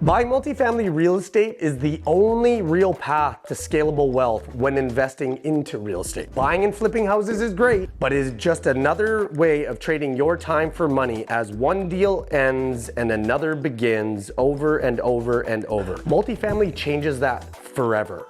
Buying multifamily real estate is the only real path to scalable wealth when investing into real estate. Buying and flipping houses is great, but it is just another way of trading your time for money as one deal ends and another begins over and over and over. Multifamily changes that forever.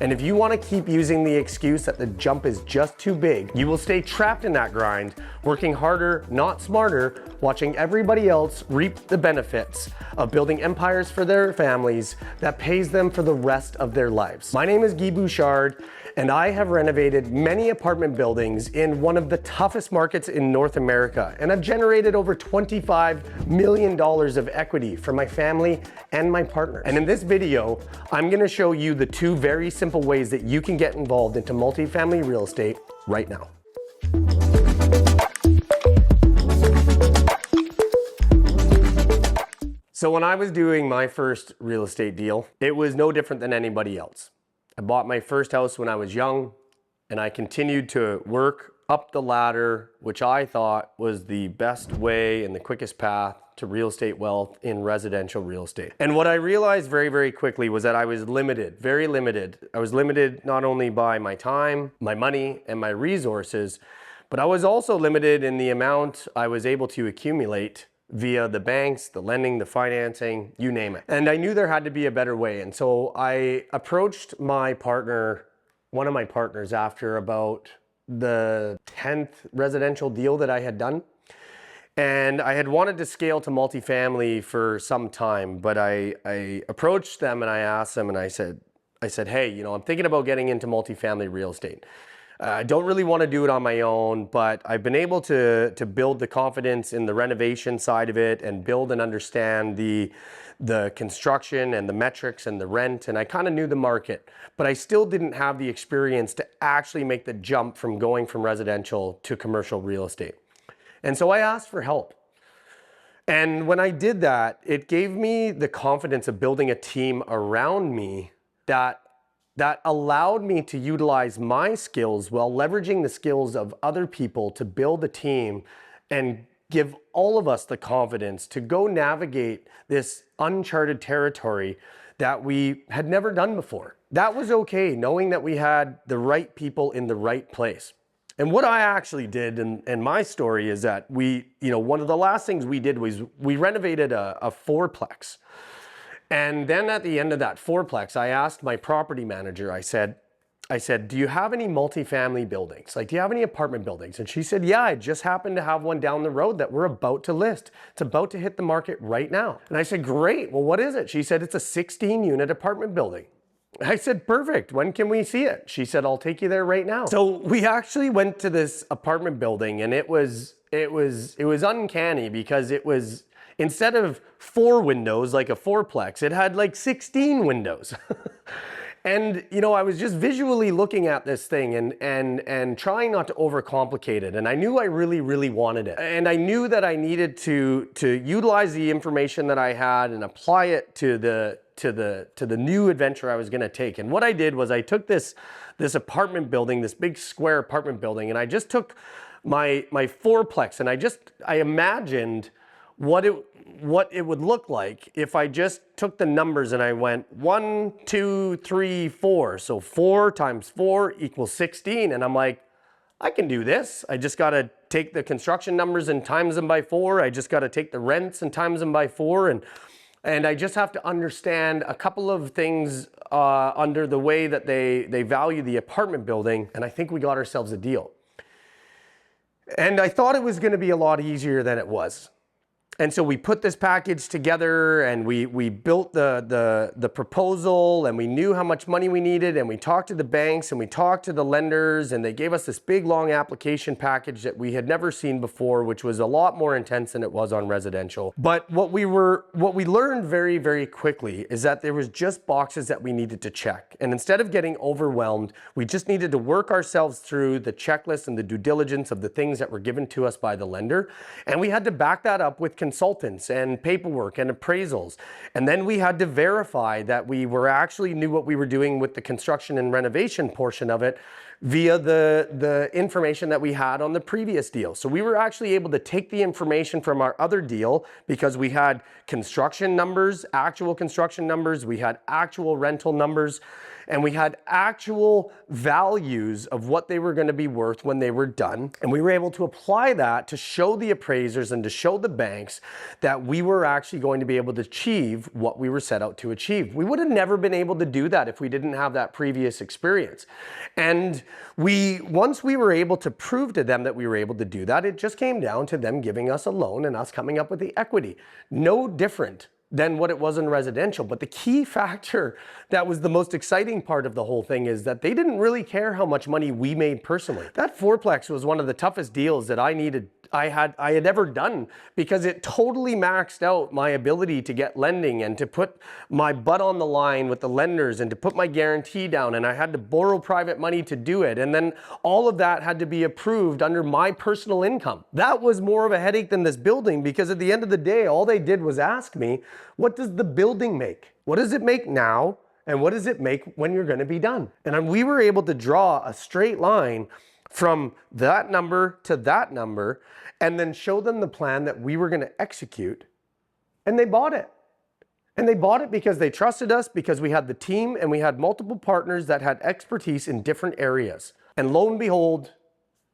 And if you want to keep using the excuse that the jump is just too big, you will stay trapped in that grind, working harder, not smarter, watching everybody else reap the benefits of building empires for their families that pays them for the rest of their lives. My name is Bouchard, and I have renovated many apartment buildings in one of the toughest markets in North America, and I've generated over $25 million of equity for my family and my partners. And in this video, I'm gonna show you the two very simple ways that you can get involved into multifamily real estate right now. So when I was doing my first real estate deal, it was no different than anybody else. I bought my first house when I was young, and I continued to work up the ladder, which I thought was the best way and the quickest path to real estate wealth in residential real estate. And what I realized very, very quickly was that I was limited, very limited. I was limited not only by my time, my money, and my resources, but I was also limited in the amount I was able to accumulate via the banks, the lending, the financing, you name it. And I knew there had to be a better way. And so I approached my partner, one of my partners, after about the 10th residential deal that I had done. And I had wanted to scale to multifamily for some time, but I approached them and I asked them and I said, hey, you know, I'm thinking about getting into multifamily real estate. I don't really want to do it on my own, but I've been able to build the confidence in the renovation side of it and build and understand the construction and the metrics and the rent, and I kind of knew the market, but I still didn't have the experience to actually make the jump from going from residential to commercial real estate. And so I asked for help. And when I did that, it gave me the confidence of building a team around me that allowed me to utilize my skills while leveraging the skills of other people to build a team and give all of us the confidence to go navigate this uncharted territory that we had never done before. That was okay, knowing that we had the right people in the right place. And what I actually did in my story is that one of the last things we did was we renovated a fourplex. And then at the end of that fourplex, I asked my property manager, I said, do you have any multifamily buildings? Like, do you have any apartment buildings? And she said, yeah, I just happen to have one down the road that we're about to list. It's about to hit the market right now. And I said, great, well, what is it? She said, it's a 16-unit apartment building. I said, perfect, when can we see it? She said, I'll take you there right now. So we actually went to this apartment building, and it was uncanny because it was, instead of 4 windows like a fourplex, it had like 16 windows. And you know, I was just visually looking at this thing and trying not to overcomplicate it. And I knew I really, really wanted it. And I knew that I needed to utilize the information that I had and apply it to the new adventure I was gonna take. And what I did was I took this apartment building, this big square apartment building, and I just took my fourplex and I imagined what it would look like if I just took the numbers and I went 1, 2, 3, 4. So 4 times 4 equals 16. And I'm like, I can do this. I just got to take the construction numbers and times them by 4. I just got to take the rents and times them by 4. And I just have to understand a couple of things under the way that they value the apartment building. And I think we got ourselves a deal. And I thought it was going to be a lot easier than it was. And so we put this package together and we built the proposal, and we knew how much money we needed, and we talked to the banks and we talked to the lenders, and they gave us this big long application package that we had never seen before, which was a lot more intense than it was on residential. But what we learned very, very quickly is that there was just boxes that we needed to check. And instead of getting overwhelmed, we just needed to work ourselves through the checklist and the due diligence of the things that were given to us by the lender. And we had to back that up with consultants and paperwork and appraisals. And then we had to verify that we actually knew what we were doing with the construction and renovation portion of it via the information that we had on the previous deal. So we were actually able to take the information from our other deal because we had construction numbers, actual construction numbers, we had actual rental numbers, and we had actual values of what they were going to be worth when they were done. And we were able to apply that to show the appraisers and to show the banks that we were actually going to be able to achieve what we were set out to achieve. We would have never been able to do that if we didn't have that previous experience. And once we were able to prove to them that we were able to do that, it just came down to them giving us a loan and us coming up with the equity. No different than what it was in residential. But the key factor that was the most exciting part of the whole thing is that they didn't really care how much money we made personally. That fourplex was one of the toughest deals that I had ever done because it totally maxed out my ability to get lending and to put my butt on the line with the lenders and to put my guarantee down, and I had to borrow private money to do it, and then all of that had to be approved under my personal income. That was more of a headache than this building, because at the end of the day all they did was ask me, what does the building make? What does it make now, and what does it make when you're going to be done? And we were able to draw a straight line from that number to that number and then show them the plan that we were going to execute, and they bought it. And they bought it because they trusted us, because we had the team and we had multiple partners that had expertise in different areas. And lo and behold,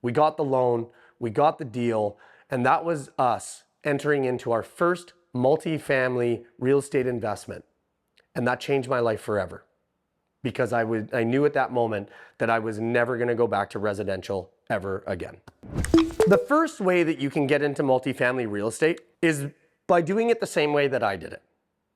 we got the loan, we got the deal, and that was us entering into our first multifamily real estate investment. And that changed my life forever, because I knew at that moment that I was never going to go back to residential ever again. The first way that you can get into multifamily real estate is by doing it the same way that I did it,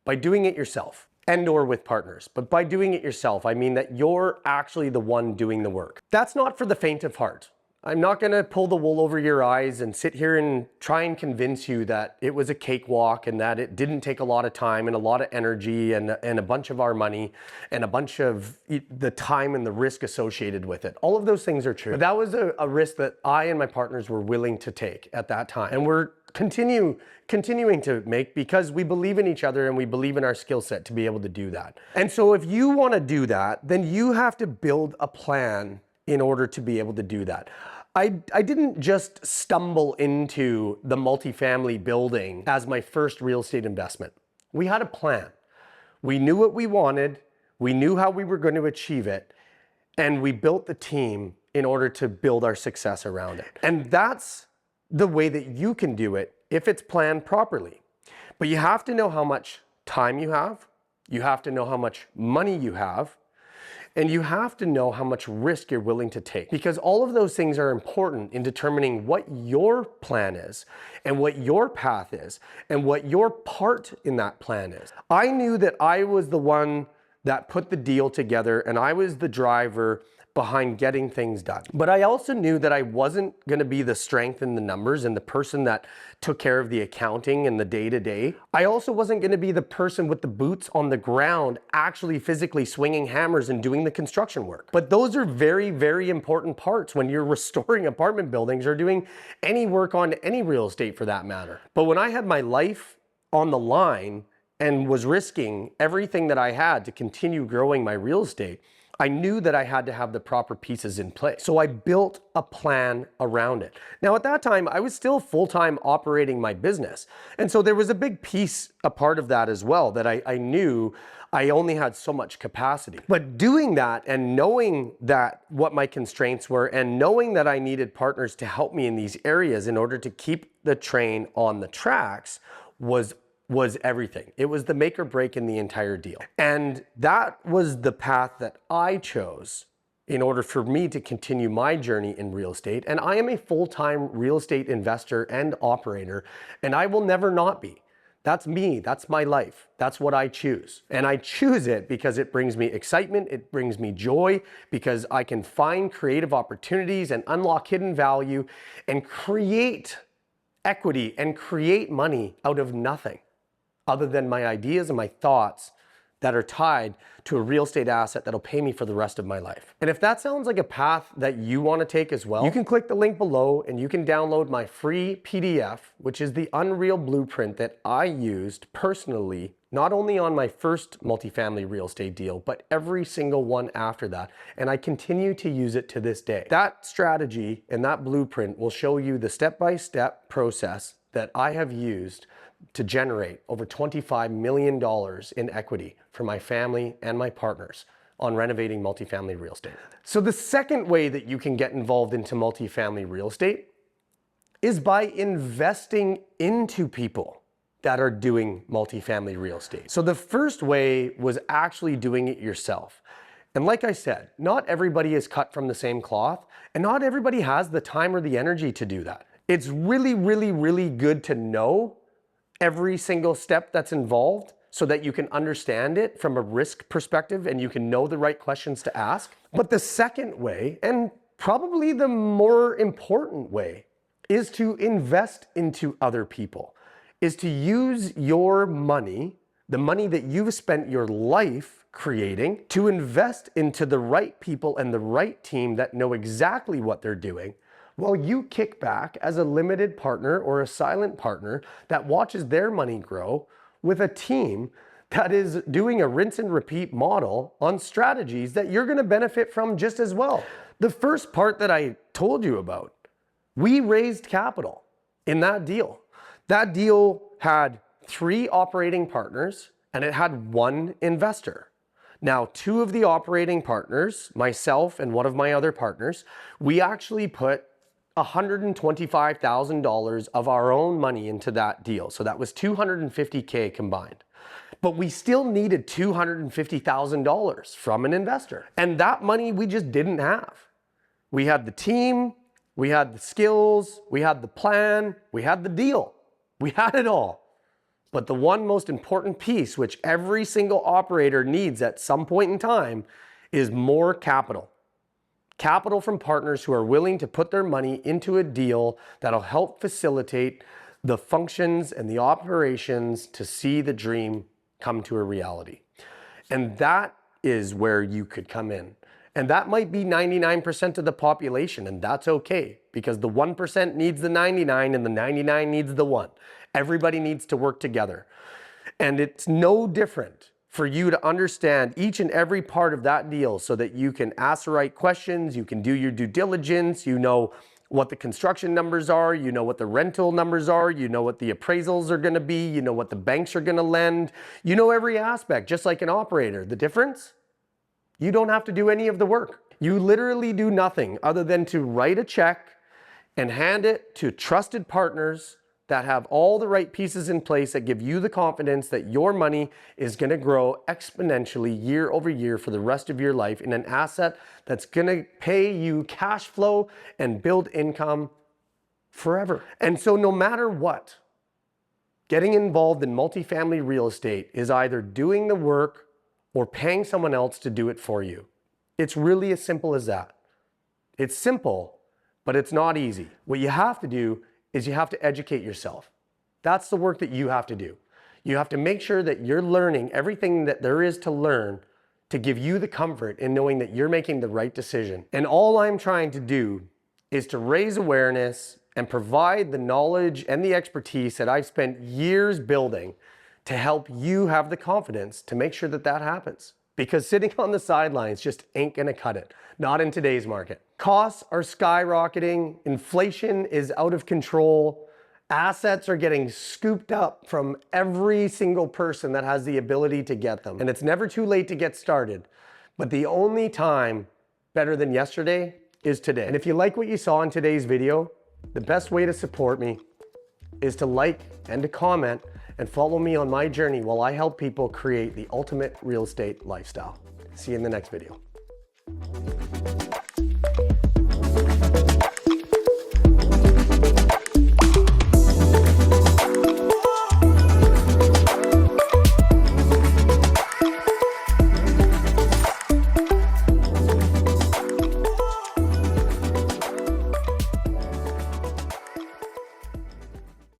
by doing it yourself and or with partners. But by doing it yourself, I mean that you're actually the one doing the work. That's not for the faint of heart. I'm not going to pull the wool over your eyes and sit here and try and convince you that it was a cakewalk and that it didn't take a lot of time and a lot of energy and a bunch of our money and a bunch of the time and the risk associated with it. All of those things are true. But that was a risk that I and my partners were willing to take at that time. And we're continuing to make, because we believe in each other and we believe in our skill set to be able to do that. And so if you want to do that, then you have to build a plan in order to be able to do that. I didn't just stumble into the multifamily building as my first real estate investment. We had a plan. We knew what we wanted, we knew how we were going to achieve it, and we built the team in order to build our success around it. And that's the way that you can do it if it's planned properly. But you have to know how much time you have to know how much money you have, and you have to know how much risk you're willing to take, because all of those things are important in determining what your plan is and what your path is and what your part in that plan is. I knew that I was the one that put the deal together and I was the driver behind getting things done. But I also knew that I wasn't going to be the strength in the numbers and the person that took care of the accounting and the day-to-day. I also wasn't going to be the person with the boots on the ground actually physically swinging hammers and doing the construction work. But those are very, very important parts when you're restoring apartment buildings or doing any work on any real estate for that matter. But when I had my life on the line and was risking everything that I had to continue growing my real estate, I knew that I had to have the proper pieces in place. So I built a plan around it. Now at that time, I was still full-time operating my business. And so there was a big piece, a part of that as well, that I knew I only had so much capacity. But doing that and knowing that what my constraints were and knowing that I needed partners to help me in these areas in order to keep the train on the tracks was everything. It was the make or break in the entire deal. And that was the path that I chose in order for me to continue my journey in real estate. And I am a full-time real estate investor and operator, and I will never not be. That's me, that's my life, that's what I choose. And I choose it because it brings me excitement, it brings me joy, because I can find creative opportunities and unlock hidden value and create equity and create money out of nothing, other than my ideas and my thoughts that are tied to a real estate asset that'll pay me for the rest of my life. And if that sounds like a path that you want to take as well, you can click the link below and you can download my free PDF, which is the Unreal Blueprint that I used personally, not only on my first multifamily real estate deal, but every single one after that. And I continue to use it to this day. That strategy and that blueprint will show you the step-by-step process that I have used to generate over $25 million in equity for my family and my partners on renovating multifamily real estate. So the second way that you can get involved into multifamily real estate is by investing into people that are doing multifamily real estate. So the first way was actually doing it yourself. And like I said, not everybody is cut from the same cloth, and not everybody has the time or the energy to do that. It's really, really, really good to know every single step that's involved so that you can understand it from a risk perspective and you can know the right questions to ask. But the second way, and probably the more important way, is to invest into other people, is to use your money, the money that you've spent your life creating, to invest into the right people and the right team that know exactly what they're doing, while you kick back as a limited partner or a silent partner that watches their money grow with a team that is doing a rinse and repeat model on strategies that you're going to benefit from just as well. The first part that I told you about, we raised capital in that deal. That deal had 3 operating partners and it had 1 investor. Now, 2 of the operating partners, myself and one of my other partners, we actually put $125,000 of our own money into that deal. So that was $250K combined. But we still needed $250,000 from an investor. And that money we just didn't have. We had the team, we had the skills, we had the plan, we had the deal. We had it all. But the one most important piece, which every single operator needs at some point in time, is more capital. Capital from partners who are willing to put their money into a deal that'll help facilitate the functions and the operations to see the dream come to a reality. And that is where you could come in. And that might be 99% of the population, and that's okay, because the 1% needs the 99 and the 99 needs the 1. Everybody needs to work together. And it's no different for you to understand each and every part of that deal so that you can ask the right questions, you can do your due diligence, you know what the construction numbers are, you know what the rental numbers are, you know what the appraisals are going to be, you know what the banks are going to lend, you know every aspect, just like an operator. The difference? You don't have to do any of the work. You literally do nothing other than to write a check and hand it to trusted partners that have all the right pieces in place that give you the confidence that your money is going to grow exponentially year over year for the rest of your life in an asset that's going to pay you cash flow and build income forever. And so no matter what, getting involved in multifamily real estate is either doing the work or paying someone else to do it for you. It's really as simple as that. It's simple, but it's not easy. What you have to do is you have to educate yourself. That's the work that you have to do. You have to make sure that you're learning everything that there is to learn to give you the comfort in knowing that you're making the right decision. And all I'm trying to do is to raise awareness and provide the knowledge and the expertise that I've spent years building to help you have the confidence to make sure that that happens. Because sitting on the sidelines just ain't gonna cut it. Not in today's market. Costs are skyrocketing, inflation is out of control, assets are getting scooped up from every single person that has the ability to get them. And it's never too late to get started. But the only time better than yesterday is today. And if you like what you saw in today's video, the best way to support me is to like and to comment and follow me on my journey while I help people create the ultimate real estate lifestyle. See you in the next video.